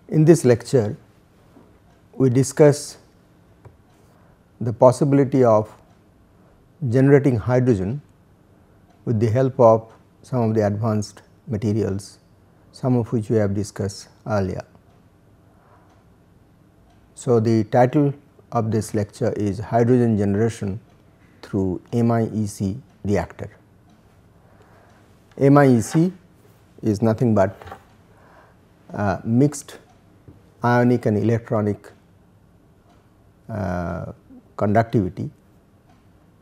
In this lecture, we discuss the possibility of generating hydrogen with the help of some of the advanced materials, some of which we have discussed earlier. So, the title of this lecture is Hydrogen Generation through MIEC Reactor. MIEC is nothing but mixed ionic and electronic conductivity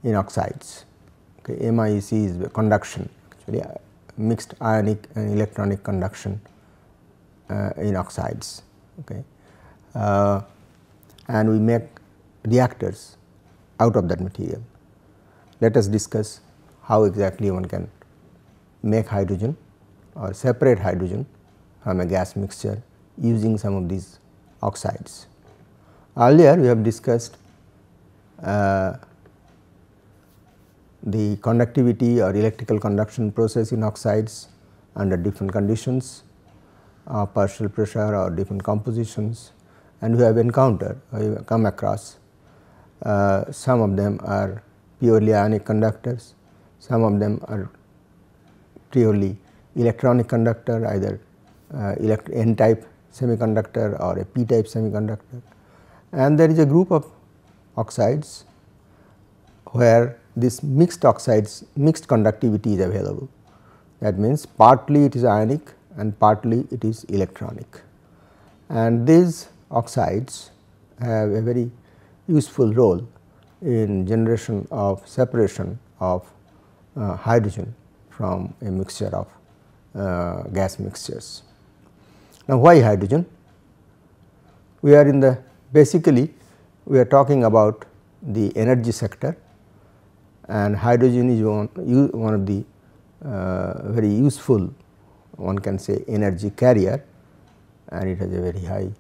in oxides. Okay. MIEC is the conduction, actually mixed ionic and electronic conduction in oxides. Okay. And we make reactors out of that material. Let us discuss how exactly one can make hydrogen or separate hydrogen from a gas mixture using some of these oxides. Earlier we have discussed the conductivity or electrical conduction process in oxides under different conditions, partial pressure or different compositions, and we have encountered or we have come across some of them are purely ionic conductors, some of them are purely electronic conductor, either N type semiconductor or a P type semiconductor, and there is a group of oxides where this mixed oxides mixed conductivity is available. That means, partly it is ionic and partly it is electronic, and these oxides have a very useful role in generation of separation of hydrogen from a mixture of gas mixtures. Now, why hydrogen? We are in the basically we are talking about the energy sector, and hydrogen is one of the very useful, one can say, energy carrier, and it has a very high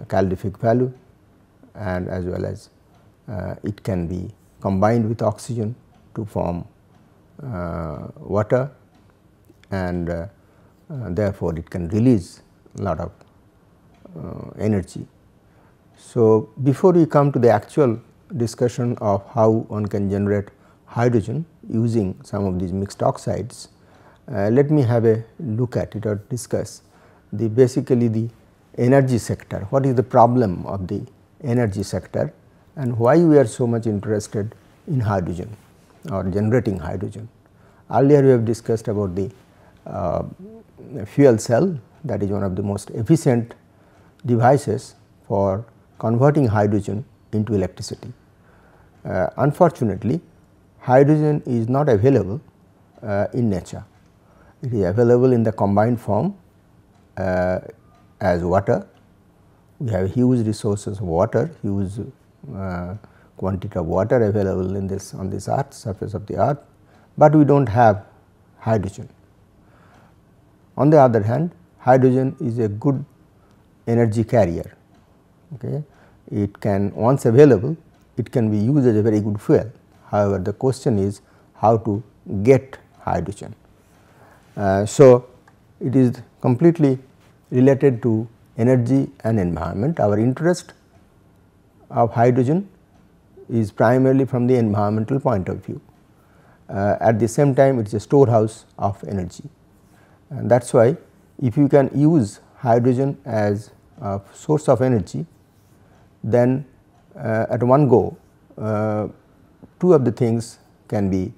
calorific value, and as well as it can be combined with oxygen to form water, and therefore, it can release a lot of energy. So, before we come to the actual discussion of how one can generate hydrogen using some of these mixed oxides, let me have a look at it or discuss the basically the energy sector. What is the problem of the energy sector and why we are so much interested in hydrogen or generating hydrogen. Earlier we have discussed about the fuel cell, that is one of the most efficient devices for converting hydrogen into electricity. Unfortunately, hydrogen is not available in nature. It is available in the combined form as water. We have huge resources of water, huge quantity of water available in this on this earth, surface of the earth, but we do not have hydrogen. On the other hand, hydrogen is a good energy carrier. Okay. It can, once available, it can be used as a very good fuel. However, the question is how to get hydrogen. So, it is completely related to energy and environment. Our interest of hydrogen is primarily from the environmental point of view. At the same time, it is a storehouse of energy, and that is why if you can use hydrogen as a source of energy, then at one go two of the things can be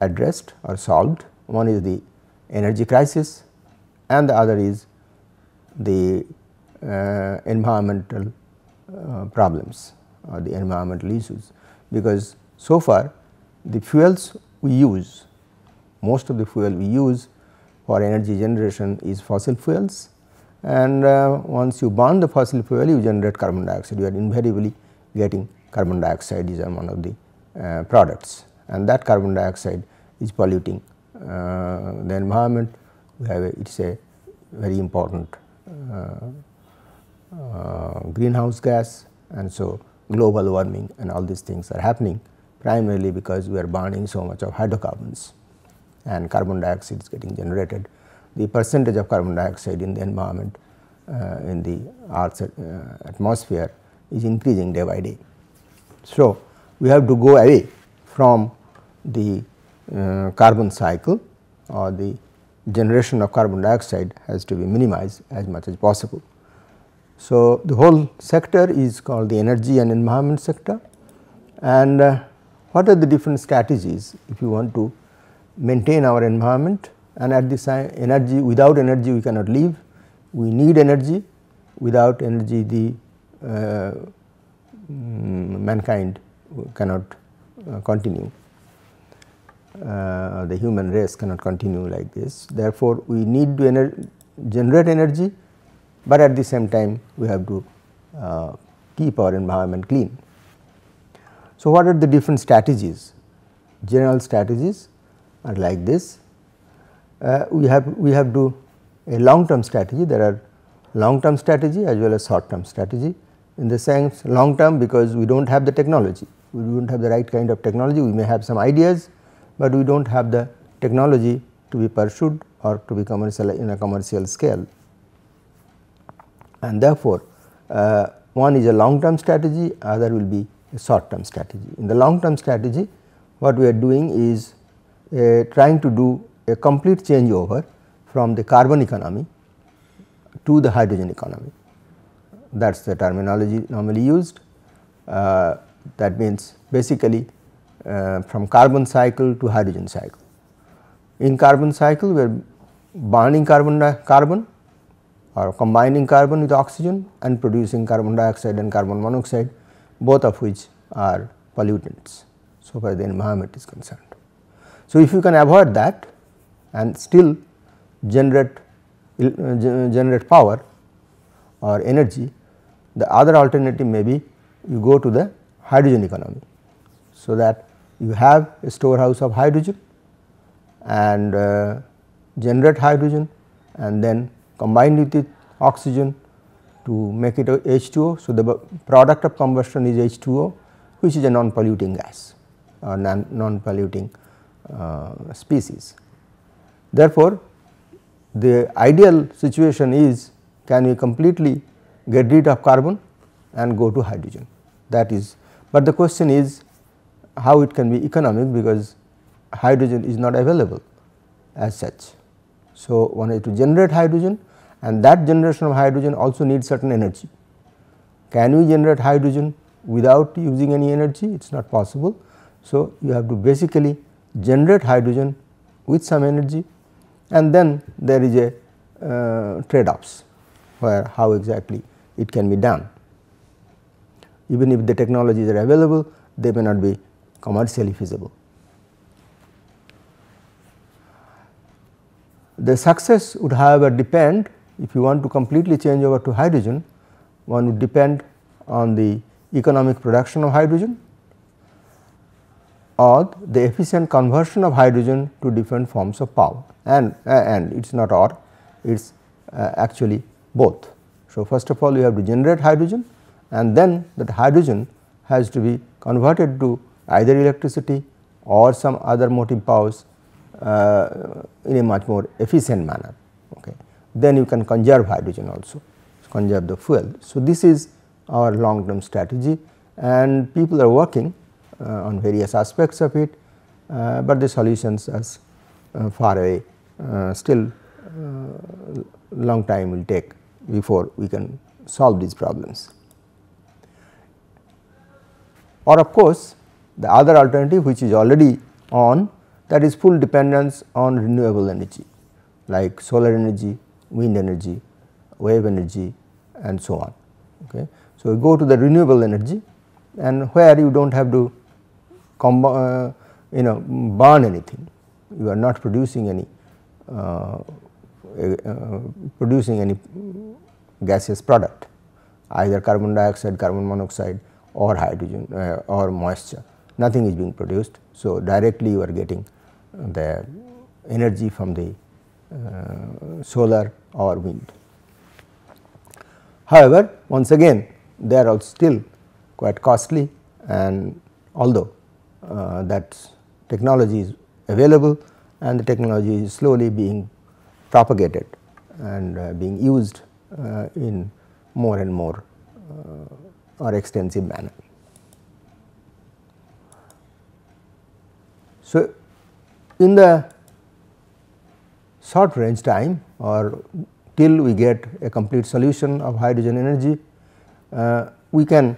addressed or solved. One is the energy crisis and the other is the environmental problems or the environmental issues, because so far the fuels we use, most of the fuel we use for energy generation is fossil fuels, and once you burn the fossil fuel you generate carbon dioxide, you are invariably getting carbon dioxide is one of the products, and that carbon dioxide is polluting the environment. We have it is a very important greenhouse gas, and so global warming and all these things are happening primarily because we are burning so much of hydrocarbons and carbon dioxide is getting generated. The percentage of carbon dioxide in the environment in the Earth's atmosphere is increasing day by day. So, we have to go away from the carbon cycle, or the generation of carbon dioxide has to be minimized as much as possible. So, the whole sector is called the energy and environment sector, and what are the different strategies if you want to maintain our environment, and at the same energy, without energy we cannot live, we need energy, without energy the mankind cannot continue, the human race cannot continue like this. Therefore, we need to generate energy, but at the same time we have to keep our environment clean. So, what are the different strategies? General strategies are like this. We have to a long term strategy. There are long term strategy as well as short term strategy. In the sense long term, because we do not have the technology, we do not have the right kind of technology. We may have some ideas, but we do not have the technology to be pursued or to be commercial in a commercial scale. And therefore, one is a long term strategy, other will be a short term strategy. In the long term strategy, what we are doing is trying to do a complete changeover from the carbon economy to the hydrogen economy. That is the terminology normally used. That means basically from carbon cycle to hydrogen cycle. In carbon cycle, we are burning carbon or combining carbon with oxygen and producing carbon dioxide and carbon monoxide, both of which are pollutants so far as the environment is concerned. So, if you can avoid that and still generate power or energy, the other alternative may be you go to the hydrogen economy. So, that you have a storehouse of hydrogen and generate hydrogen and then combine with it oxygen to make it a H2O. So, the product of combustion is H2O, which is a non-polluting gas or non-polluting species. Therefore, the ideal situation is, can we completely get rid of carbon and go to hydrogen, that is, but the question is how it can be economic, because hydrogen is not available as such. So, one has to generate hydrogen, and that generation of hydrogen also needs certain energy. Can we generate hydrogen without using any energy? It is not possible. So, you have to basically generate hydrogen with some energy, and then there is a trade offs where how exactly it can be done. Even if the technologies are available, they may not be commercially feasible. The success would however depend, if you want to completely change over to hydrogen, one would depend on the economic production of hydrogen or the efficient conversion of hydrogen to different forms of power, and it is not or, it is actually both. So, first of all you have to generate hydrogen, and then that hydrogen has to be converted to either electricity or some other motive powers in a much more efficient manner. Okay. Then you can conserve hydrogen also, conserve the fuel. So, this is our long term strategy, and people are working on various aspects of it, but the solutions are far away, still long time will take before we can solve these problems. Or of course, the other alternative which is already on, that is full dependence on renewable energy like solar energy, wind energy, wave energy and so on. Okay. So, we go to the renewable energy, and where you do not have to burn anything, you are not producing any gaseous product, either carbon dioxide, carbon monoxide or hydrogen or moisture, nothing is being produced. So, directly you are getting the energy from the solar or wind. However, once again they are also still quite costly, and although that technology is available and the technology is slowly being propagated and being used in more and more or extensive manner. So, in the short range time or till we get a complete solution of hydrogen energy, we can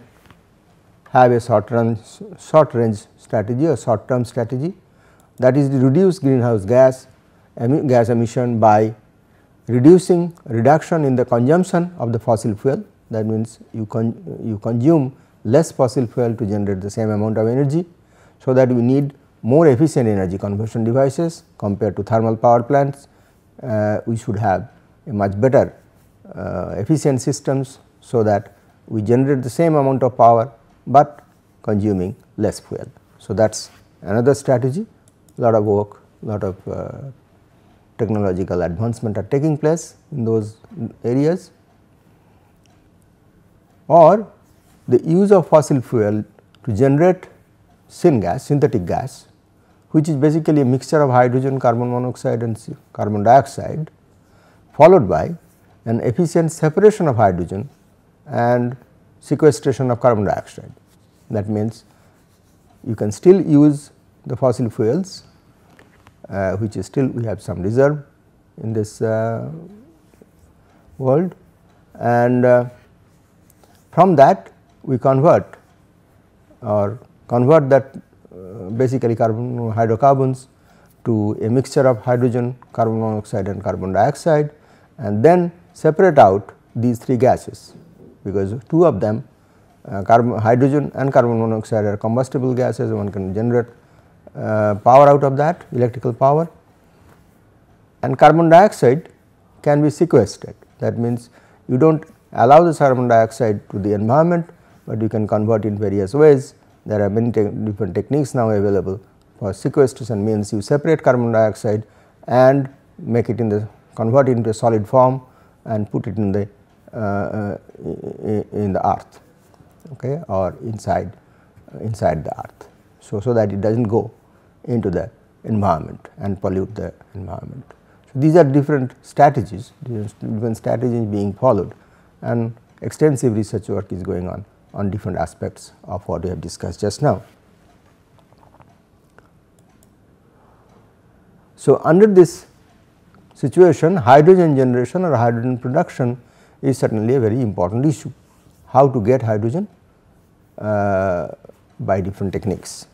have a short range strategy or short term strategy, that is to reduce greenhouse gas emission by reduction in the consumption of the fossil fuel. That means, you consume less fossil fuel to generate the same amount of energy. So, that we need more efficient energy conversion devices compared to thermal power plants. We should have a much better efficient systems, so that we generate the same amount of power, but consuming less fuel. So, that is another strategy. Lot of work, lot of technological advancement are taking place in those areas. Or the use of fossil fuel to generate syngas, synthetic gas, which is basically a mixture of hydrogen, carbon monoxide and carbon dioxide, followed by an efficient separation of hydrogen and sequestration of carbon dioxide. That means, you can still use the fossil fuels, which is still we have some reserve in this world, and from that we convert that basically hydrocarbons to a mixture of hydrogen, carbon monoxide and carbon dioxide, and then separate out these three gases, because two of them hydrogen and carbon monoxide are combustible gases. One can generate power out of that, electrical power, and carbon dioxide can be sequestered. That means, you do not allow the carbon dioxide to the environment, but you can convert in various ways. There are many different techniques now available for sequestration, means you separate carbon dioxide and make it convert it into a solid form and put it in the earth, okay, or inside the earth. So that it does not go into the environment and pollute the environment. So, these are different strategies, different strategies being followed, and extensive research work is going on different aspects of what we have discussed just now. So, under this situation, hydrogen generation or hydrogen production is certainly a very important issue. How to get hydrogen by different techniques,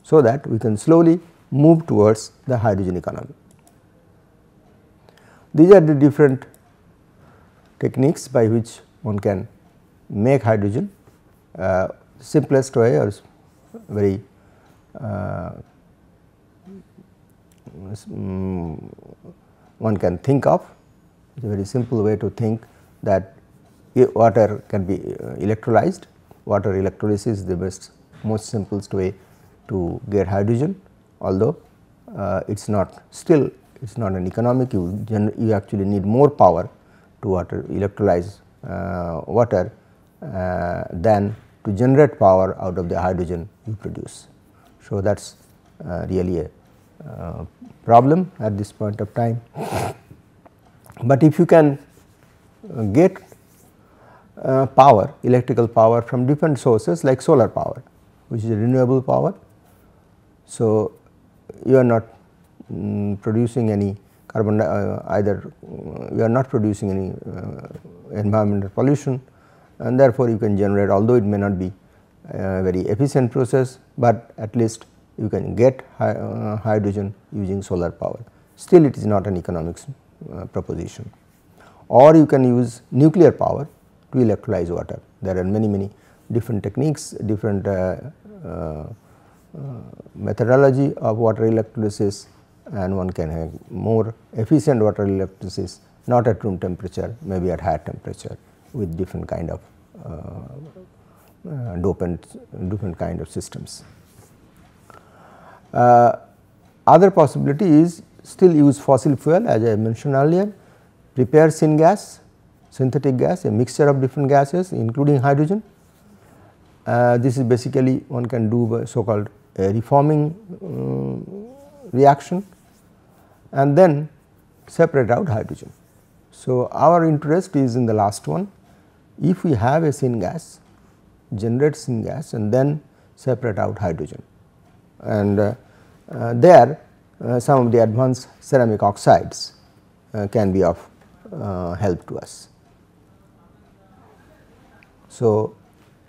so that we can slowly move towards the hydrogen economy. These are the different techniques by which one can make hydrogen. Simplest way or very one can think of, it is a very simple way to think that water can be electrolyzed. Water electrolysis is the most simplest way to get hydrogen, although it is not an economic. You actually need more power to electrolyze water than to generate power out of the hydrogen you produce. So, that is really a problem at this point of time. But if you can get power, electrical power from different sources like solar power, which is a renewable power. So, you are not producing any carbon you are not producing any environmental pollution, and therefore, you can generate, although it may not be a very efficient process, but at least you can get hydrogen using solar power. Still it is not an economic proposition. Or you can use nuclear power to electrolyze water. There are many different techniques, different methodology of water electrolysis, and one can have more efficient water electrolysis, not at room temperature, maybe at higher temperature with different kind of dopants, different kind of systems. Other possibility is still use fossil fuel, as I mentioned earlier, prepare syngas, synthetic gas, a mixture of different gases including hydrogen. This is basically one can do by so called reforming reaction, and then separate out hydrogen. So, our interest is in the last one. If we have a syngas, generate syngas and then separate out hydrogen, and there some of the advanced ceramic oxides can be of help to us. So,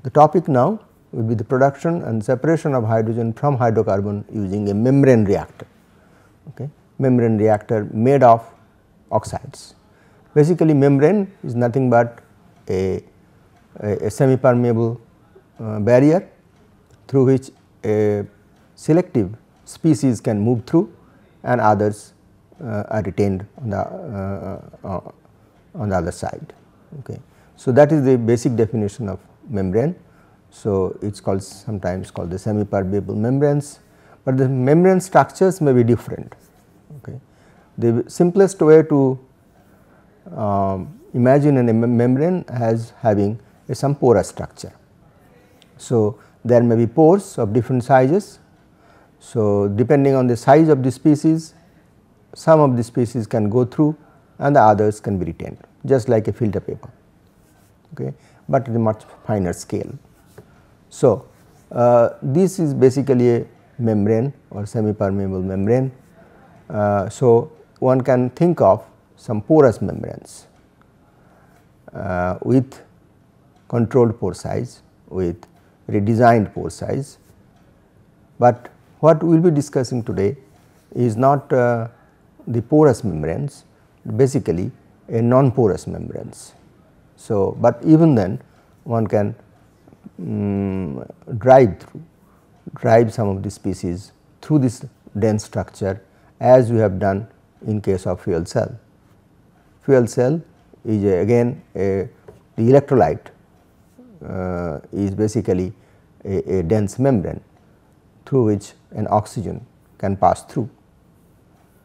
the topic now will be the production and separation of hydrogen from hydrocarbon using a membrane reactor. Okay. Membrane reactor made of oxides. Basically, membrane is nothing but a semi-permeable barrier through which a selective species can move through and others are retained on the other side. Okay. So, that is the basic definition of membrane. So, it is called sometimes called the semi-permeable membranes, but the membrane structures may be different. Okay. The simplest way to imagine a membrane as having some porous structure. So, there may be pores of different sizes. So, depending on the size of the species, some of the species can go through and the others can be retained, just like a filter paper, okay, but at a much finer scale. So, this is basically a membrane or semi-permeable membrane. So, one can think of some porous membranes with controlled pore size, with redesigned pore size, but what we will be discussing today is not the porous membranes, basically a non-porous membranes. So, but even then one can drive some of the species through this dense structure, as we have done in case of fuel cell. Fuel cell is again the electrolyte is basically a dense membrane through which an oxygen can pass through,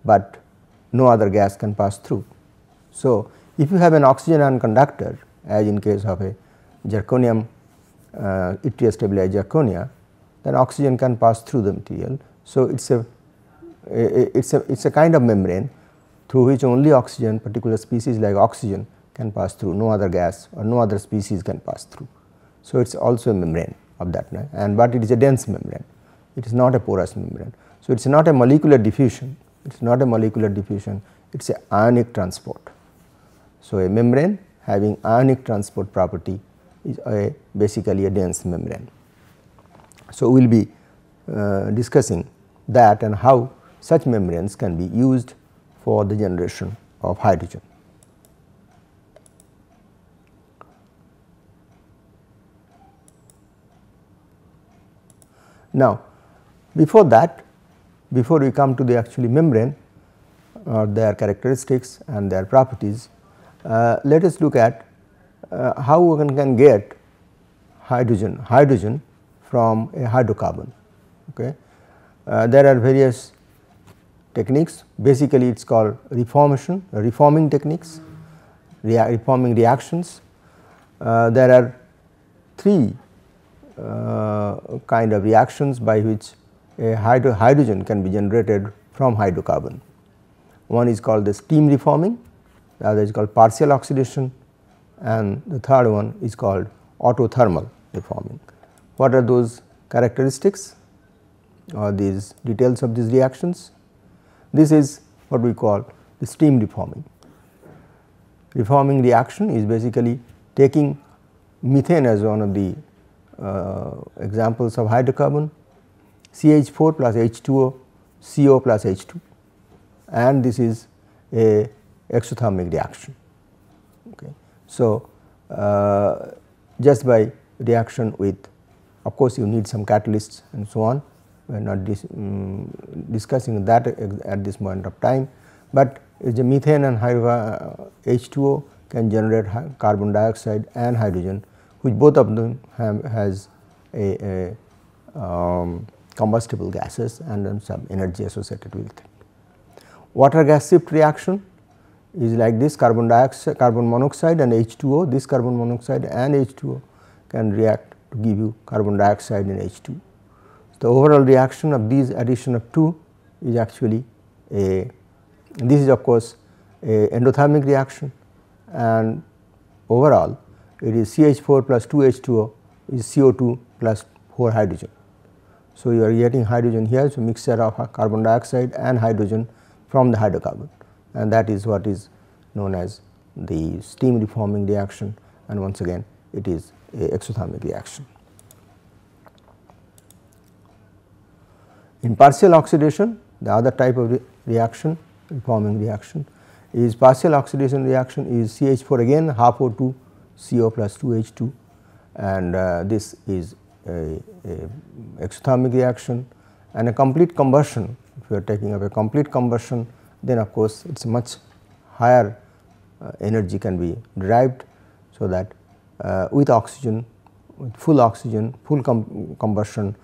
but no other gas can pass through. So, if you have an oxygen ion conductor, as in case of a zirconium yttria stabilized zirconia, then oxygen can pass through the material. So, it is a kind of membrane through which only oxygen, particular species like oxygen can pass through, no other gas or no other species can pass through. So, it is also a membrane of that, and but it is a dense membrane, it is not a porous membrane. So, it is not a molecular diffusion, it is not a molecular diffusion, it is a ionic transport. So, a membrane having ionic transport property is basically a dense membrane. So, we will be discussing that and how such membranes can be used for the generation of hydrogen. Now, before that, before we come to the actually membrane or their characteristics and their properties, let us look at how one can get hydrogen from a hydrocarbon. Okay. There are various techniques, basically it is called reforming techniques, reforming reactions. There are three kind of reactions by which a hydrogen can be generated from hydrocarbon. One is called the steam reforming, the other is called partial oxidation, and the third one is called autothermal reforming. What are those characteristics or these details of these reactions? This is what we call the steam reforming. Reforming reaction is basically taking methane as one of the examples of hydrocarbon, CH4 plus H2O, CO plus H2, and this is a exothermic reaction. Okay. So, just by reaction with, of course, you need some catalysts and so on, we are not discussing that at this moment of time, but the methane and H2O can generate carbon dioxide and hydrogen, which both of them has a combustible gases and then some energy associated with it. Water gas shift reaction is like this: carbon monoxide and H2O. This carbon monoxide and H2O can react to give you carbon dioxide and H2. The overall reaction of these addition of 2 is actually this is of course a endothermic reaction, and overall it is CH4 plus 2 H2O is CO2 plus 4 hydrogen. So, you are getting hydrogen here. So, mixture of carbon dioxide and hydrogen from the hydrocarbon, and that is what is known as the steam reforming reaction, and once again it is a exothermic reaction. In partial oxidation, the other type of reaction, reforming reaction, is partial oxidation reaction is CH4 again half O2 CO plus 2 H2, and this is a exothermic reaction, and a complete combustion. If you are taking up a complete combustion, then of course it is much higher energy can be derived. So, that with oxygen, with full oxygen, full combustion,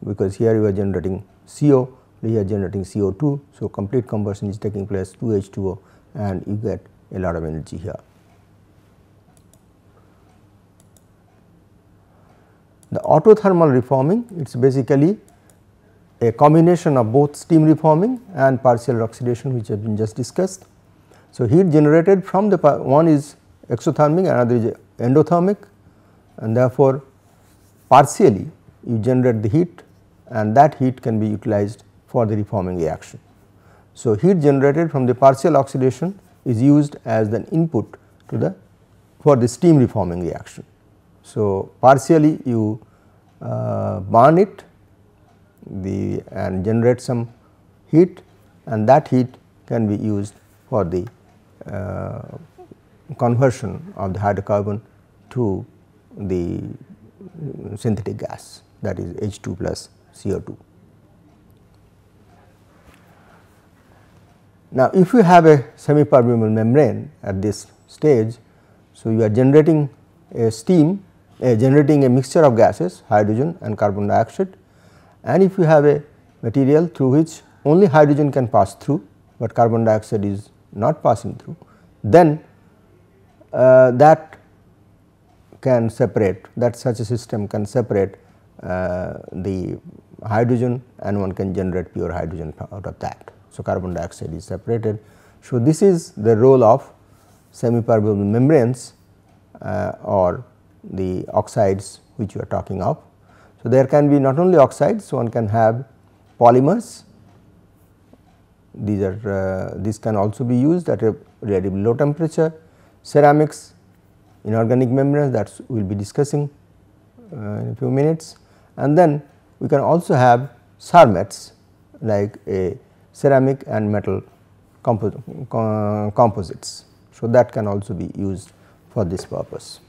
because here you are generating CO, we are generating CO2. So, complete combustion is taking place 2 H2O, and you get a lot of energy here. The autothermal reforming, it is basically a combination of both steam reforming and partial oxidation, which have been just discussed. So, heat generated from the one is exothermic, another is endothermic, and therefore, partially you generate the heat, and that heat can be utilized for the reforming reaction. So, heat generated from the partial oxidation is used as an input to the for the steam reforming reaction. So, partially you burn it and generate some heat, and that heat can be used for the conversion of the hydrocarbon to the synthetic gas, that is H2 plus CO2. Now, if you have a semi-permeable membrane at this stage, so you are generating a steam, generating a mixture of gases, hydrogen and carbon dioxide, and if you have a material through which only hydrogen can pass through, but carbon dioxide is not passing through, then that can separate, that such a system can separate the hydrogen, and one can generate pure hydrogen out of that. So, carbon dioxide is separated. So, this is the role of semi-permeable membranes or the oxides which you are talking of. So, there can be not only oxides, so one can have polymers. These are this can also be used at a relatively low temperature, ceramics, inorganic membranes, that we will be discussing in a few minutes, and then we can also have cermets like a ceramic and metal composites. So, that can also be used for this purpose.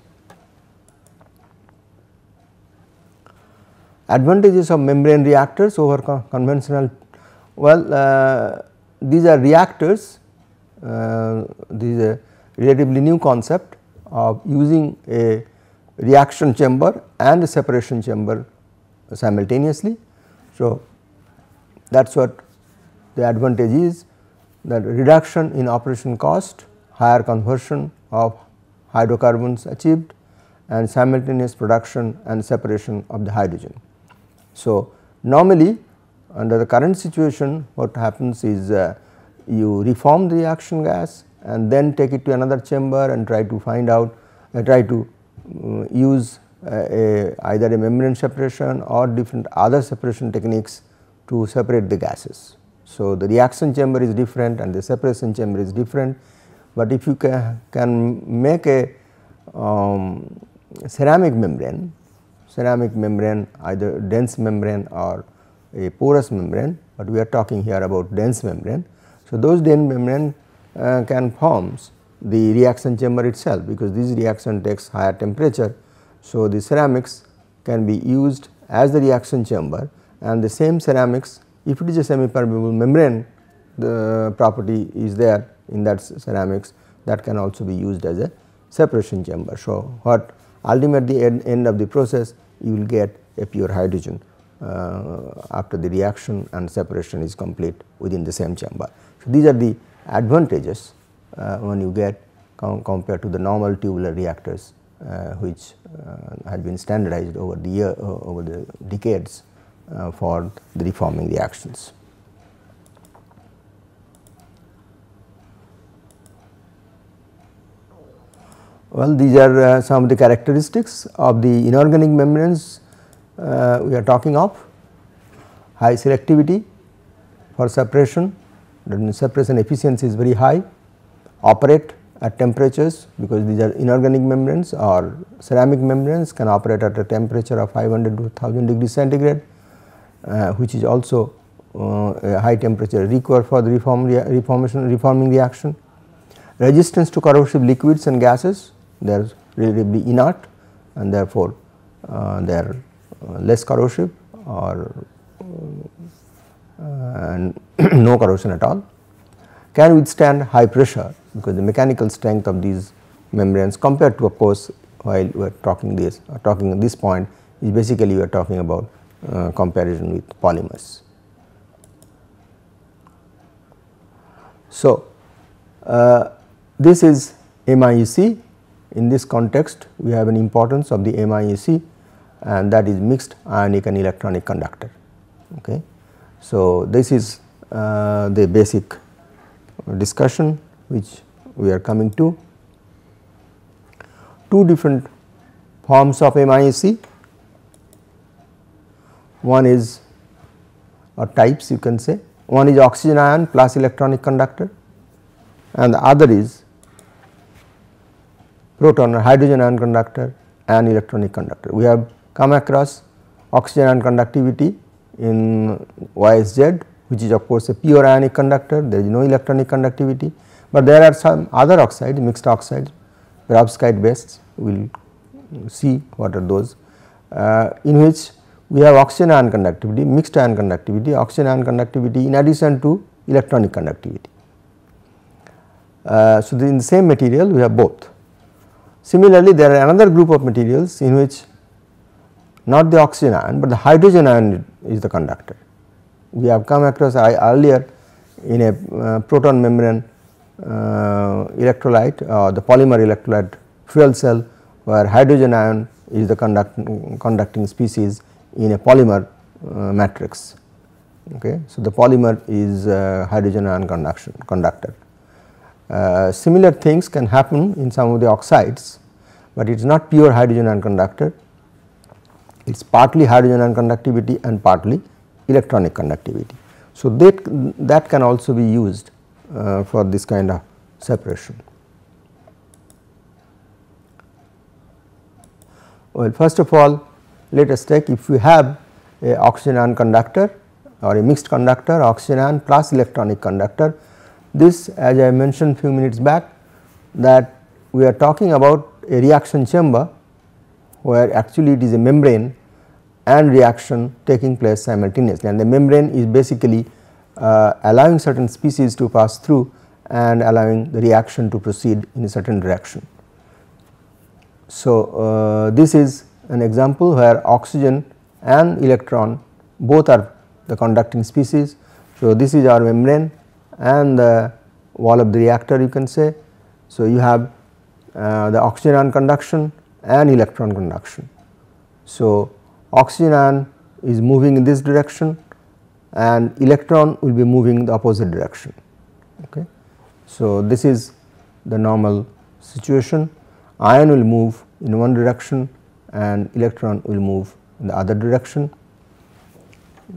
Advantages of membrane reactors over conventional, well, these are reactors, this is a relatively new concept of using a reaction chamber and a separation chamber simultaneously. So, that is what the advantage is, that reduction in operation cost, higher conversion of hydrocarbons achieved, and simultaneous production and separation of the hydrogen. So, normally under the current situation what happens is you reform the reaction gas and then take it to another chamber and try to find out try to use either a membrane separation or different other separation techniques to separate the gases. So, the reaction chamber is different and the separation chamber is different, but if you can make a ceramic membrane either dense membrane or a porous membrane, but we are talking here about dense membrane. So, those dense membrane can form the reaction chamber itself, because this reaction takes higher temperature. So, the ceramics can be used as the reaction chamber, and the same ceramics, if it is a semi-permeable membrane, the property is there in that ceramics, that can also be used as a separation chamber. So, what ultimately at the end of the process you will get a pure hydrogen after the reaction and separation is complete within the same chamber. So, these are the advantages when you get compared to the normal tubular reactors which has been standardized over the decades for the reforming reactions. Well, these are some of the characteristics of the inorganic membranes we are talking of. High selectivity for suppression, that means suppression efficiency is very high, operate at temperatures, because these are inorganic membranes or ceramic membranes can operate at a temperature of 500 to 1000 degrees centigrade, which is also a high temperature required for the reforming reaction. Resistance to corrosive liquids and gases, they are relatively inert and therefore, they are less corrosive or no corrosion at all. Can withstand high pressure, because the mechanical strength of these membranes compared to, of course, while we are talking at this point is basically we are talking about comparison with polymers. So, this is MIEC. In this context, we have an importance of the MIEC, and that is mixed ionic and electronic conductor. Okay. So, this is the basic discussion which we are coming to. Two different forms of MIEC. One is, or types you can say, one is oxygen ion plus electronic conductor, and the other is proton or hydrogen ion conductor and electronic conductor. We have come across oxygen ion conductivity in YSZ, which is of course a pure ionic conductor, there is no electronic conductivity, but there are some other oxides, mixed oxides, perovskite based, we will see what are those, in which we have oxygen ion conductivity, mixed ion conductivity, oxygen ion conductivity in addition to electronic conductivity. So, in the same material we have both. Similarly, there are another group of materials in which not the oxygen ion, but the hydrogen ion is the conductor. We have come across earlier in a proton membrane electrolyte or the polymer electrolyte fuel cell, where hydrogen ion is the conducting species in a polymer matrix. Okay. So, the polymer is hydrogen ion conductor. Similar things can happen in some of the oxides, but it is not pure hydrogen ion conductor, it is partly hydrogen ion conductivity and partly electronic conductivity. So, that can also be used for this kind of separation. Well, first of all, let us take, if we have a oxygen ion conductor or a mixed conductor, oxygen ion plus electronic conductor, this, as I mentioned few minutes back, that we are talking about a reaction chamber where actually it is a membrane and reaction taking place simultaneously, and the membrane is basically allowing certain species to pass through and allowing the reaction to proceed in a certain direction. So, this is an example where oxygen and electron both are the conducting species. So, this is our membrane and the wall of the reactor, you can say. So, you have the oxygen ion conduction and electron conduction. So, oxygen ion is moving in this direction and electron will be moving in the opposite direction. Okay. So, this is the normal situation, ion will move in one direction and electron will move in the other direction.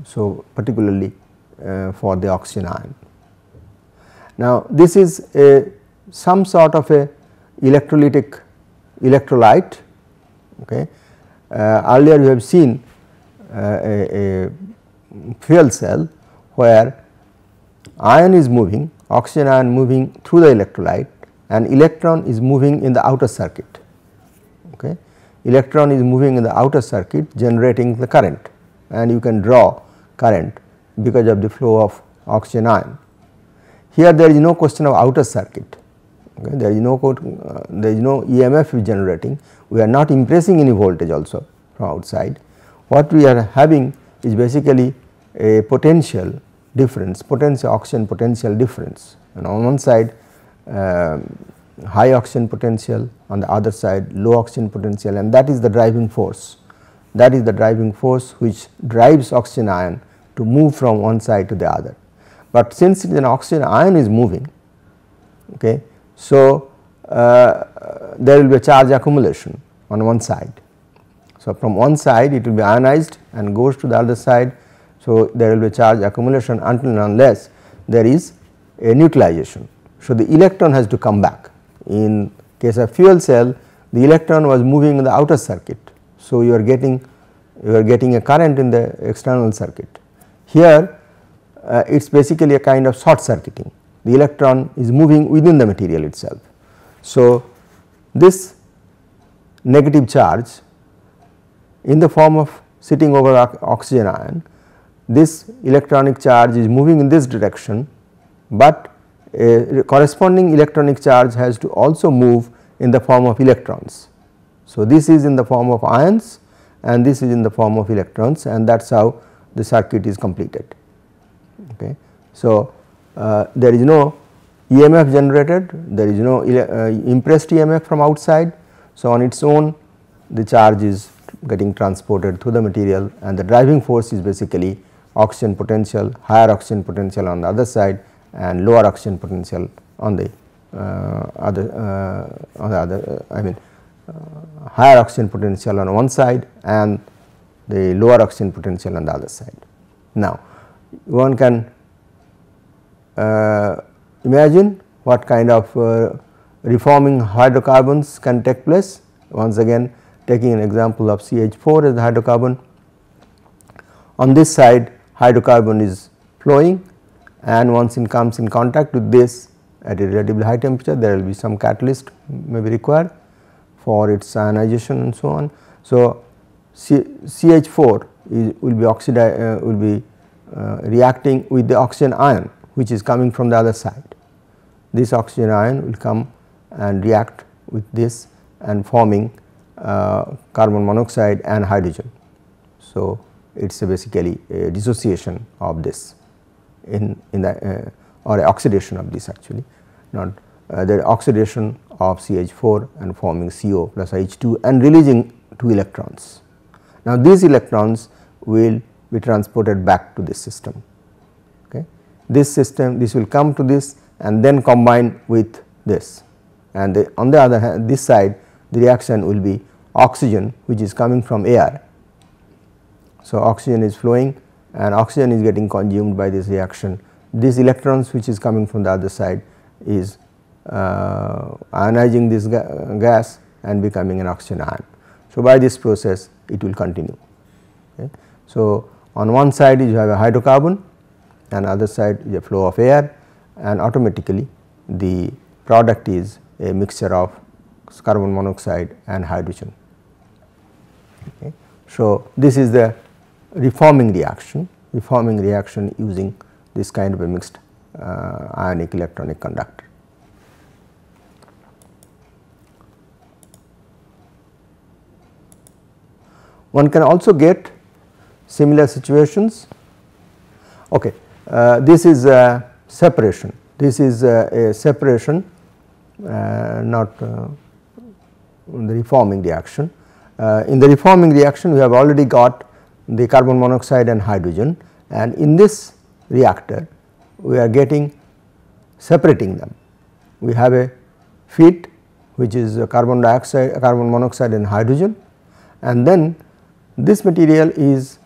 So, particularly for the oxygen ion. Now, this is some sort of a electrolytic electrolyte. Okay. Earlier we have seen a fuel cell where ion is moving, oxygen ion moving through the electrolyte and electron is moving in the outer circuit. Okay. Electron is moving in the outer circuit generating the current, and you can draw current because of the flow of oxygen ion. Here there is no question of outer circuit, okay. There is no EMF generating, we are not impressing any voltage also from outside. What we are having is basically a potential difference, oxygen potential difference, and on one side high oxygen potential, on the other side low oxygen potential, and that is the driving force. That is the driving force which drives oxygen ion to move from one side to the other. But since an oxygen ion is moving, okay, so there will be a charge accumulation on one side. So, from one side it will be ionized and goes to the other side. So, there will be a charge accumulation until and unless there is a neutralization. So, the electron has to come back. In case of fuel cell, the electron was moving in the outer circuit. So, you are getting a current in the external circuit. Here it is basically a kind of short circuiting. The electron is moving within the material itself. So, this negative charge in the form of sitting over oxygen ion, this electronic charge is moving in this direction, but a corresponding electronic charge has to also move in the form of electrons. So, this is in the form of ions and this is in the form of electrons, and that is how the circuit is completed. Okay. So, there is no EMF generated, there is no impressed EMF from outside. So, on its own the charge is getting transported through the material, and the driving force is basically oxygen potential, higher oxygen potential on the other side and lower oxygen potential on the higher oxygen potential on one side and the lower oxygen potential on the other side. Now, one can imagine what kind of reforming hydrocarbons can take place. Once again, taking an example of CH4 as the hydrocarbon. On this side hydrocarbon is flowing, and once it comes in contact with this at a relatively high temperature, there will be some catalyst may be required for its ionization and so on. So, CH4 will be reacting with the oxygen ion which is coming from the other side. This oxygen ion will come and react with this and forming carbon monoxide and hydrogen. So, it is basically a dissociation of this in the or a oxidation of this actually, not the oxidation of CH4 and forming CO plus H2 and releasing 2 electrons. Now, these electrons will be transported back to this system. Okay. This system, this will come to this and then combine with this, and on the other hand this side the reaction will be oxygen which is coming from air. So, oxygen is flowing and oxygen is getting consumed by this reaction. These electrons which is coming from the other side is ionizing this gas and becoming an oxygen ion. So, by this process it will continue. Okay. So, on one side you have a hydrocarbon and other side is a flow of air, and automatically the product is a mixture of carbon monoxide and hydrogen. Okay. So, this is the reforming reaction using this kind of a mixed ionic electronic conductor. One can also get similar situations. Okay. This is a separation, this is a separation, not the reforming reaction. In the reforming reaction we have already got the carbon monoxide and hydrogen, and in this reactor we are getting separating them. We have a feed which is carbon dioxide, carbon monoxide and hydrogen, and then this material is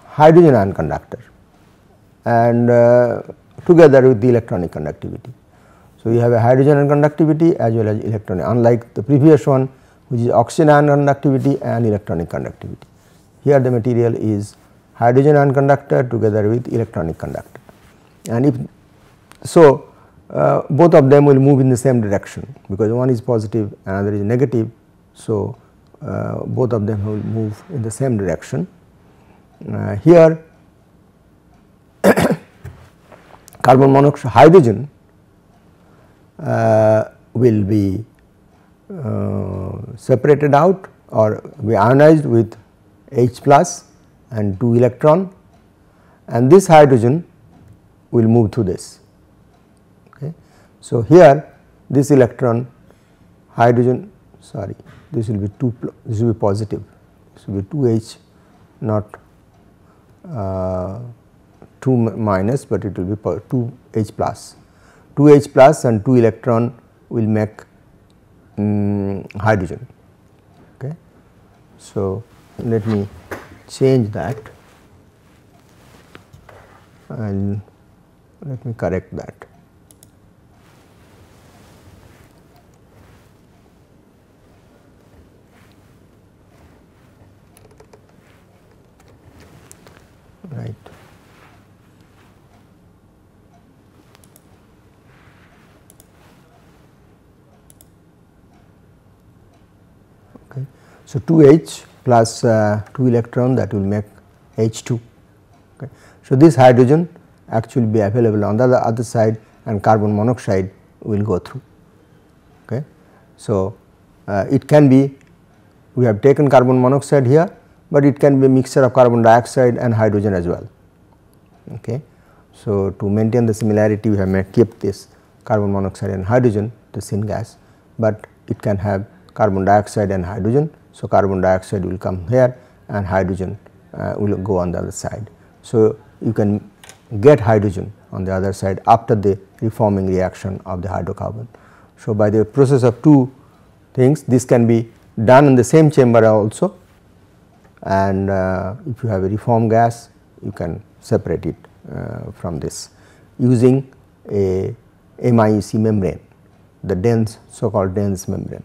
hydrogen ion conductor and together with the electronic conductivity. So, you have a hydrogen ion conductivity as well as electronic, unlike the previous one which is oxygen ion conductivity and electronic conductivity. Here the material is hydrogen ion conductor together with electronic conductor, and if so both of them will move in the same direction because one is positive another is negative. So, both of them will move in the same direction. Here carbon monoxide hydrogen will be separated out or be ionized with H plus and 2 electron, and this hydrogen will move through this. Okay. So, here this electron hydrogen this will be 2, this will be positive, this will be 2H, not 2 minus, but it will be 2H plus. 2H plus and 2 electron will make hydrogen. Okay. So, let me change that and let me correct that. Right. Okay. So, 2H plus 2 electron, that will make H2. Okay. So, this hydrogen actually be available on the other side and carbon monoxide will go through. Okay. So, it can be, we have taken carbon monoxide here, but it can be a mixture of carbon dioxide and hydrogen as well. Okay. So, to maintain the similarity, we have kept this carbon monoxide and hydrogen, the syngas, but it can have carbon dioxide and hydrogen. So, carbon dioxide will come here and hydrogen will go on the other side. So, you can get hydrogen on the other side after the reforming reaction of the hydrocarbon. So, by the process of two things, this can be done in the same chamber also, and if you have a reform gas, you can separate it from this using a MIEC membrane, the dense, so called dense membrane.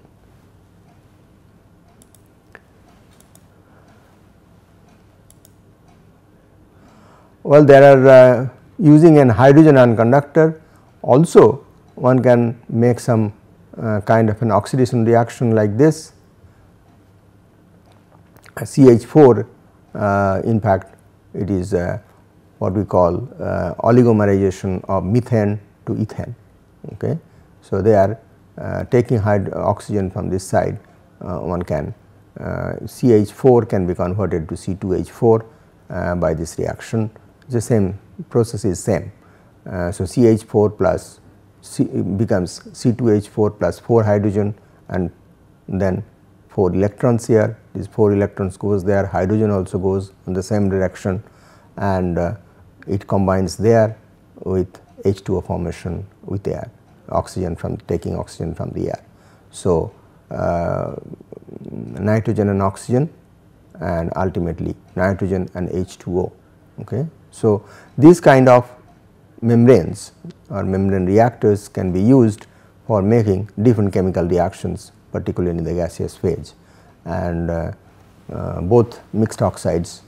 Well, there are using an hydrogen ion conductor, also one can make some kind of an oxidation reaction like this. CH4 in fact it is what we call oligomerization of methane to ethane. Okay. So, they are taking oxygen from this side, one can CH4 can be converted to C2H4 by this reaction. The same process is same. So, CH4 plus becomes C2H4 plus 4 hydrogen and then 4 electrons here, these 4 electrons goes there, hydrogen also goes in the same direction, and it combines there with H2O formation with air, oxygen from taking oxygen from the air. So, nitrogen and oxygen and ultimately nitrogen and H2O. Okay. So, these kind of membranes or membrane reactors can be used for making different chemical reactions, particularly in the gaseous phase, and both mixed oxides,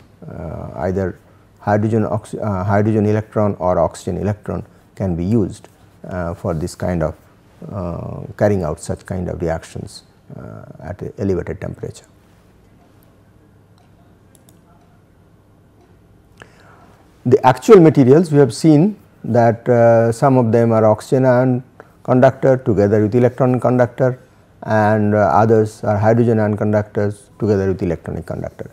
either hydrogen electron or oxygen electron can be used for this kind of carrying out such kind of reactions at an elevated temperature. The actual materials, we have seen that some of them are oxygen ion conductor together with electron conductor, and others are hydrogen ion conductors together with electronic conductor.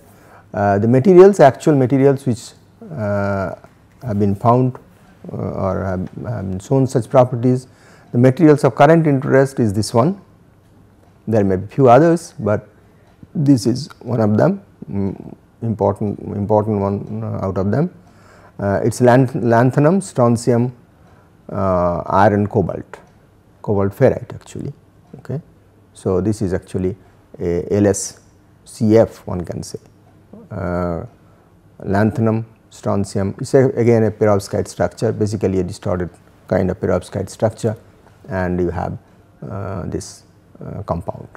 The materials, actual materials which have been found or have been shown such properties, the materials of current interest is this one. There may be few others, but this is one of them, important one out of them. It is lanthanum, strontium, iron, cobalt ferrite actually. Okay. So, this is actually a LSCF, one can say. Lanthanum, strontium is again a perovskite structure, basically a distorted kind of perovskite structure, and you have this compound.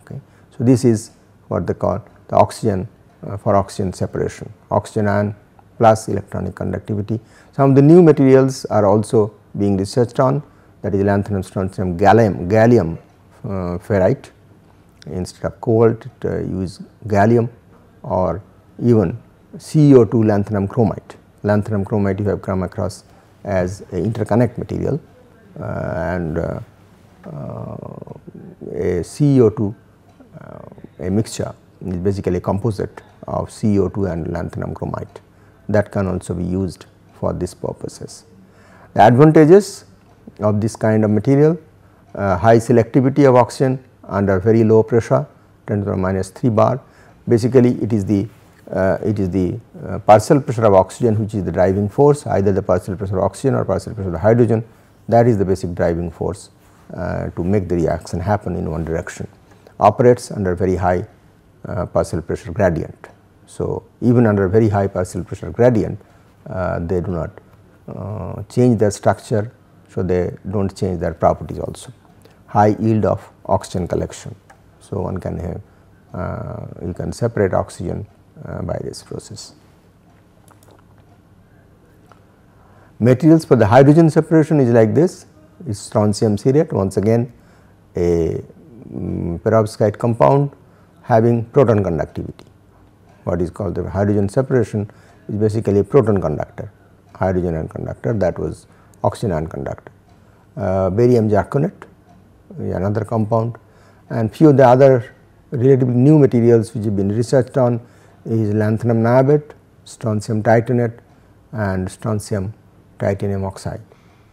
Okay. So, this is what they call the oxygen for oxygen separation, oxygen ion plus electronic conductivity. Some of the new materials are also being researched on, that is lanthanum, strontium, gallium ferrite. Instead of cobalt, use gallium, or even CO2 lanthanum chromite. Lanthanum chromite you have come across as an interconnect material, and a CO2 a mixture is basically a composite of CO2 and lanthanum chromite, that can also be used for these purposes. The advantages of this kind of material: high selectivity of oxygen under very low pressure, 10 to the minus 3 bar. Basically it is the partial pressure of oxygen which is the driving force, either the partial pressure of oxygen or partial pressure of hydrogen, that is the basic driving force to make the reaction happen in one direction, operates under very high partial pressure gradient. So, even under very high partial pressure gradient, they do not change their structure, so they do not change their properties also. High yield of oxygen collection. So, one can have you can separate oxygen by this process. Materials for the hydrogen separation is like this, is strontium cerate, once again a perovskite compound having proton conductivity. What is called the hydrogen separation is basically a proton conductor, hydrogen ion conductor, that was oxygen ion conductor. Barium jarconate is another compound, and few of the other relatively new materials which have been researched on is lanthanum niobate, strontium titanate and strontium titanium oxide.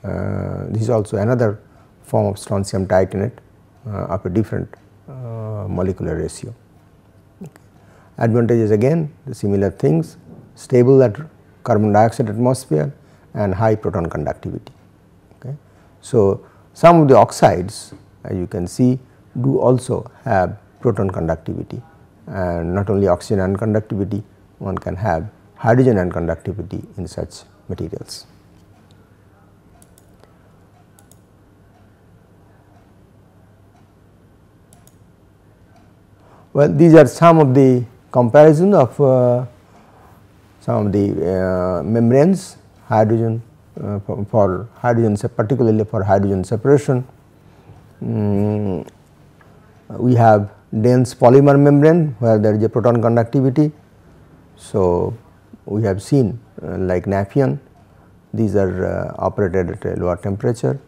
This is also another form of strontium titanate of a different molecular ratio. Advantages again the similar things, stable at carbon dioxide atmosphere and high proton conductivity. Okay. So, some of the oxides, as you can see, do also have proton conductivity, and not only oxygen ion conductivity, one can have hydrogen ion conductivity in such materials. Well, these are some of the comparison of some of the membranes hydrogen for hydrogen, particularly for hydrogen separation. We have dense polymer membrane where there is a proton conductivity. So, we have seen like Nafion, these are operated at a lower temperature.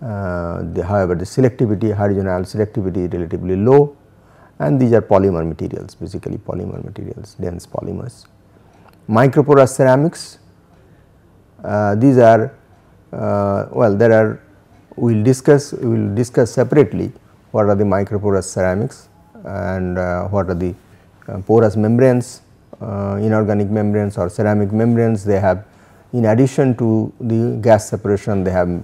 However, the selectivity, hydrogen ion selectivity is relatively low, and these are polymer materials, basically polymer materials, dense polymers. Microporous ceramics, these are well, there are we will discuss separately what are the microporous ceramics and what are the porous membranes, inorganic membranes or ceramic membranes. They have, in addition to the gas separation, they have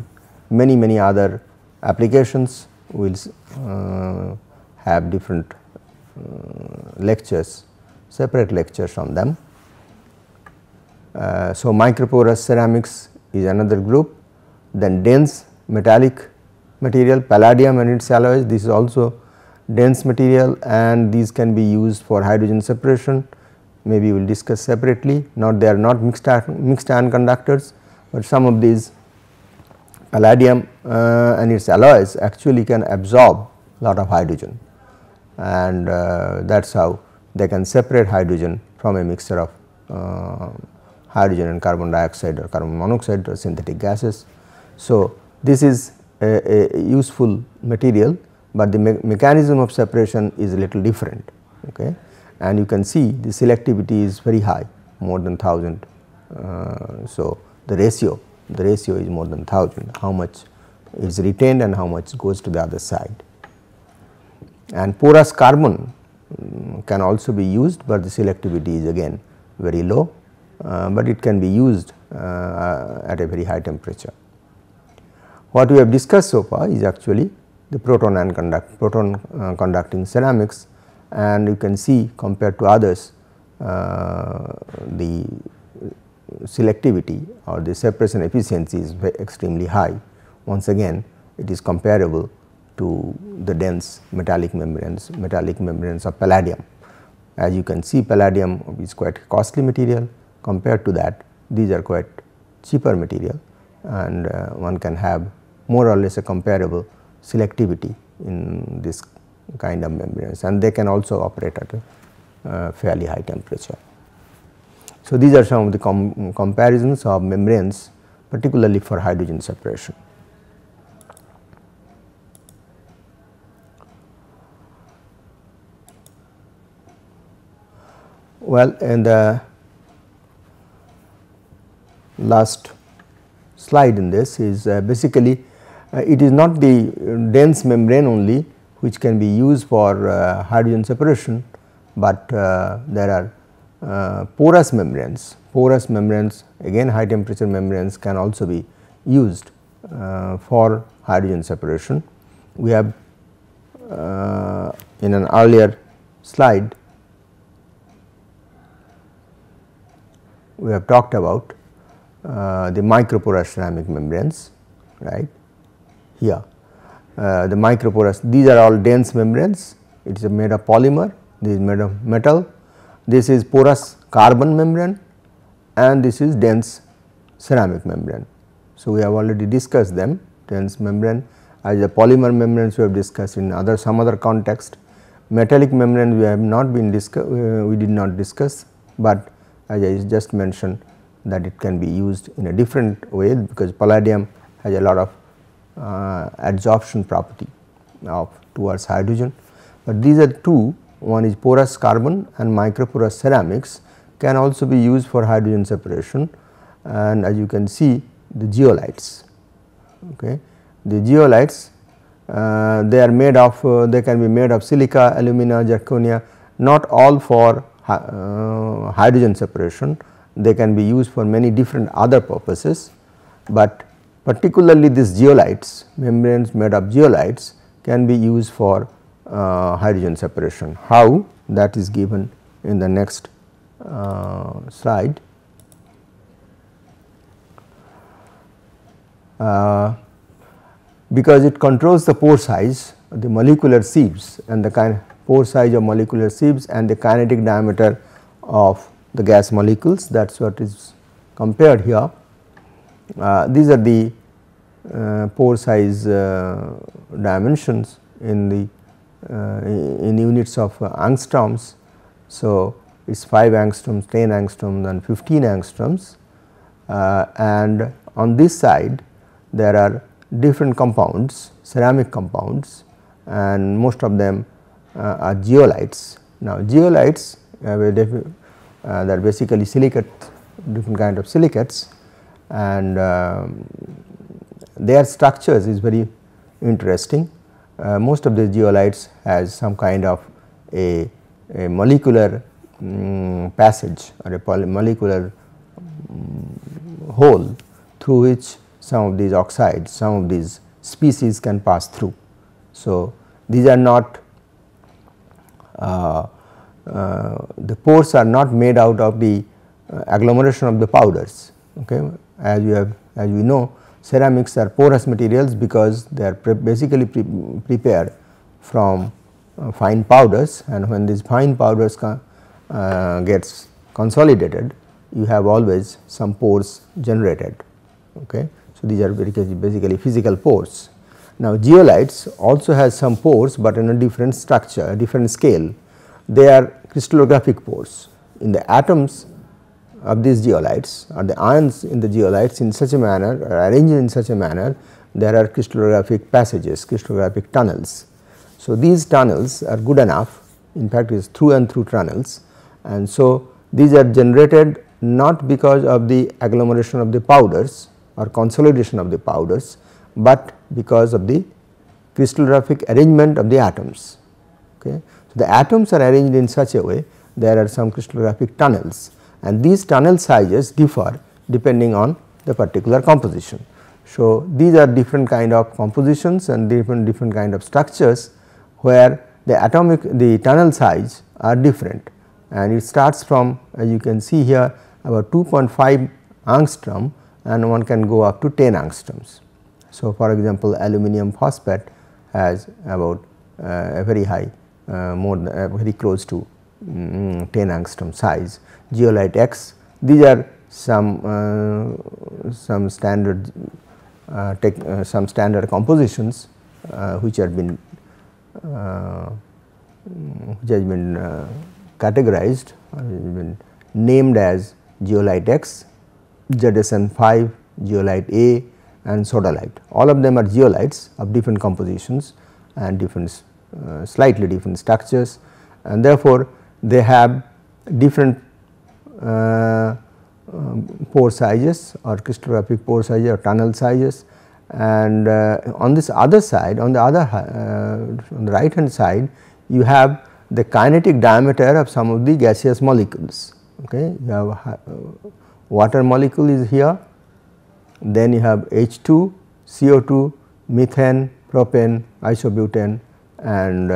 many other applications. We will have different lectures, separate lectures on them. So, microporous ceramics is another group. Then dense metallic material, palladium and its alloys, this is also dense material, and these can be used for hydrogen separation. Maybe we will discuss separately. Not they are not mixed ion conductors, but some of these palladium and its alloys actually can absorb lot of hydrogen, and that is how they can separate hydrogen from a mixture of hydrogen and carbon dioxide or carbon monoxide or synthetic gases. So, this is a useful material, but the mechanism of separation is a little different, okay. And you can see the selectivity is very high, more than 1000. So, the ratio is more than 1000, how much is retained and how much goes to the other side. And porous carbon can also be used, but the selectivity is again very low, but it can be used at a very high temperature. What we have discussed so far is actually the proton conducting ceramics, and you can see compared to others the selectivity or the separation efficiency is extremely high. Once again, it is comparable to the dense metallic membranes of palladium. As you can see, palladium is quite costly material. Compared to that, these are quite cheaper material, and one can have more or less a comparable selectivity in this kind of membranes, and they can also operate at a fairly high temperature. So, these are some of the comparisons of membranes, particularly for hydrogen separation. Well, in the last slide in this is basically it is not the dense membrane only which can be used for hydrogen separation, but there are porous membranes. Porous membranes, again high temperature membranes, can also be used for hydrogen separation. We have in an earlier slide we have talked about the microporous ceramic membranes, right. Here the microporous, these are all dense membranes, it is made of polymer, this is made of metal, this is porous carbon membrane and this is dense ceramic membrane. So, we have already discussed them, dense membrane as the polymer membranes we have discussed in some other context. Metallic membranes we have not been we did not discuss, but as I just mentioned that it can be used in a different way because palladium has a lot of adsorption property towards hydrogen. But these are two, one is porous carbon and microporous ceramics can also be used for hydrogen separation, and as you can see the zeolites. Okay. The zeolites they are made of they can be made of silica, alumina, zirconia, not all for hydrogen separation, they can be used for many different other purposes, but particularly these zeolites, membranes made of zeolites can be used for hydrogen separation. How? That is given in the next slide. Because it controls the pore size, the molecular sieves and the pore size of molecular sieves and the kinetic diameter of the gas molecules, that is what is compared here. These are the pore size dimensions in the in units of angstroms. So, it is 5 angstroms, 10 angstroms and 15 angstroms, and on this side there are different compounds, ceramic compounds, and most of them are zeolites. Now, zeolites they are basically silicate, different kind of silicates, and their structures is very interesting. Most of the zeolites has some kind of a molecular passage or a molecular hole through which some of these oxides, some of these species can pass through. So, these are not the pores are not made out of the agglomeration of the powders. Okay. As we know, ceramics are porous materials because they are basically prepared from fine powders, and when these fine powders gets consolidated, you have always some pores generated. Okay. So, these are basically physical pores. Now, zeolites also has some pores, but in a different structure, a different scale. They are crystallographic pores. In the atoms of these zeolites or the ions in the zeolites in such a manner or arranged in such a manner, there are crystallographic passages, crystallographic tunnels. So, these tunnels are good enough, in fact, it is through and through tunnels, and so these are generated not because of the agglomeration of the powders or consolidation of the powders, but because of the crystallographic arrangement of the atoms. Okay. So, the atoms are arranged in such a way, there are some crystallographic tunnels, and these tunnel sizes differ depending on the particular composition. So, these are different kind of compositions and different kind of structures where the tunnel size are different, and it starts from, as you can see here, about 2.5 angstrom, and one can go up to 10 angstroms. So, for example, aluminum phosphate has about a very high more than very close to 10 angstrom size. Zeolite X, these are some standard compositions which have been categorized or been named as zeolite X, ZSN 5, zeolite A and sodalite. All of them are zeolites of different compositions and different slightly different structures, and therefore, they have different pore sizes or crystallographic pore sizes or tunnel sizes, and on this other side, on the right hand side, you have the kinetic diameter of some of the gaseous molecules. Okay. You have water molecule is here, then you have H2, CO2, methane, propane, isobutane and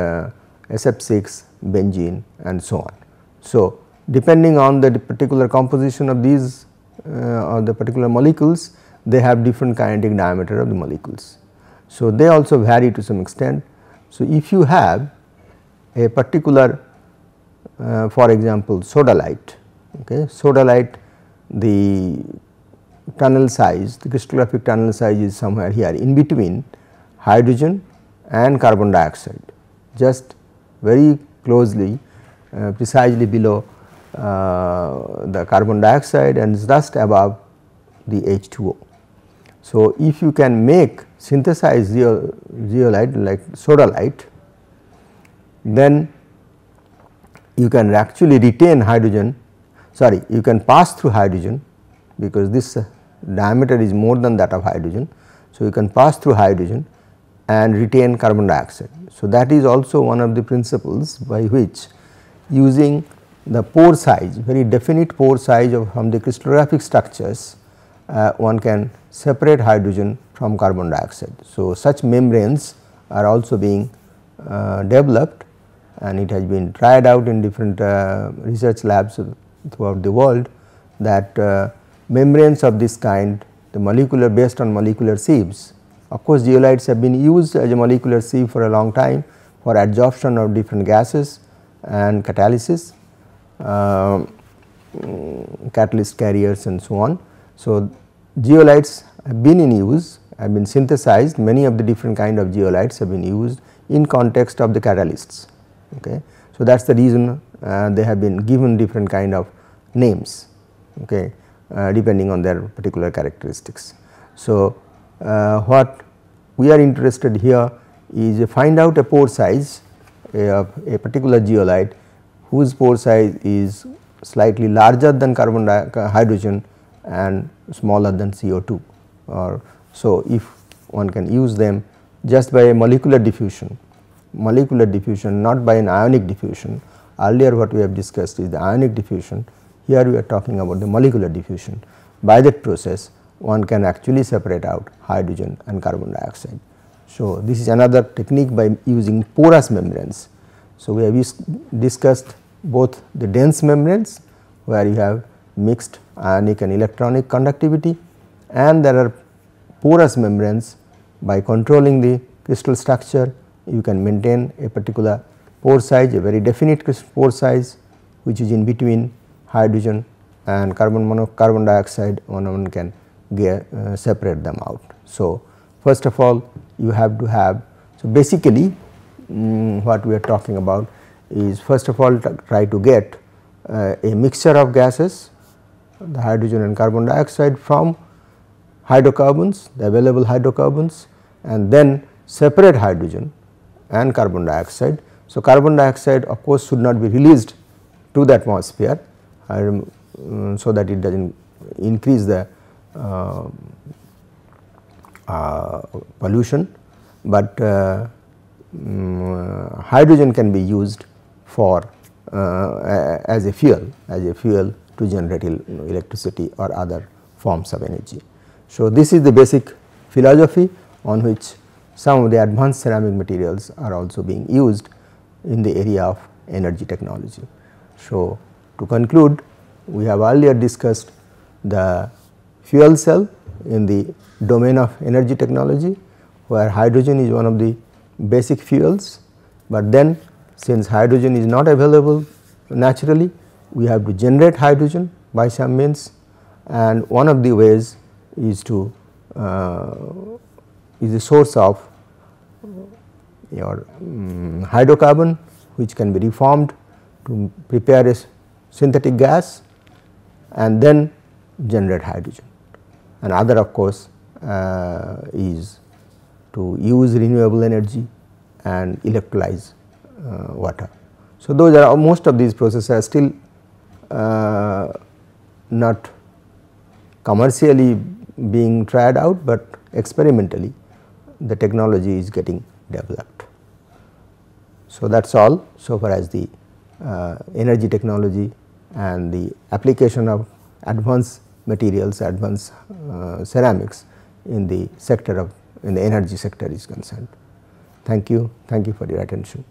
SF6, benzene and so on. So, depending on the particular composition of these or the particular molecules, they have different kinetic diameter of the molecules. So, they also vary to some extent. So, if you have a particular for example, sodalite, okay, sodalite, the tunnel size, the crystallographic tunnel size is somewhere here in between hydrogen and carbon dioxide, just very closely precisely below the carbon dioxide and just above the H2O. So, if you can make synthesize zeolite like sodalite, then you can actually retain hydrogen, sorry, you can pass through hydrogen because this diameter is more than that of hydrogen. So, you can pass through hydrogen and retain carbon dioxide. So, that is also one of the principles by which using the pore size, very definite pore size of from the crystallographic structures, one can separate hydrogen from carbon dioxide. So, such membranes are also being developed and it has been tried out in different research labs throughout the world, that membranes of this kind, the molecular based on molecular sieves. Of course, zeolites have been used as a molecular sieve for a long time for adsorption of different gases and catalysis, catalyst carriers and so on. So, zeolites have been in use, have been synthesized, many of the different kind of zeolites have been used in context of the catalysts. Okay. So, that is the reason they have been given different kind of names, okay, depending on their particular characteristics. So, what we are interested here is to find out a pore size of a particular zeolite whose pore size is slightly larger than hydrogen and smaller than CO2, or so if one can use them just by a molecular diffusion, not by an ionic diffusion. Earlier what we have discussed is the ionic diffusion, here we are talking about the molecular diffusion. By that process one can actually separate out hydrogen and carbon dioxide. So, this is another technique by using porous membranes. So, we have discussed both the dense membranes where you have mixed ionic and electronic conductivity, and there are porous membranes. By controlling the crystal structure you can maintain a particular pore size, a very definite pore size which is in between hydrogen and carbon dioxide, one can separate them out. So, first of all you have to have, so basically what we are talking about is first of all try to get a mixture of gases, the hydrogen and carbon dioxide from hydrocarbons, the available hydrocarbons, and then separate hydrogen and carbon dioxide. So, carbon dioxide of course should not be released to the atmosphere so that it does not increase the pollution, but hydrogen can be used for as a fuel to generate electricity or other forms of energy. So, this is the basic philosophy on which some of the advanced ceramic materials are also being used in the area of energy technology. So, to conclude, we have earlier discussed the fuel cell in the domain of energy technology, where hydrogen is one of the basic fuels, but then since hydrogen is not available naturally, we have to generate hydrogen by some means, and one of the ways is to is a source of your hydrocarbon which can be reformed to prepare a synthetic gas and then generate hydrogen. And other of course is to use renewable energy and electrolyze water. So, those are most of these processes are still not commercially being tried out, but experimentally the technology is getting developed. So, that is all so far as the energy technology and the application of advanced materials, advanced ceramics in the sector of in the energy sector is concerned. Thank you for your attention.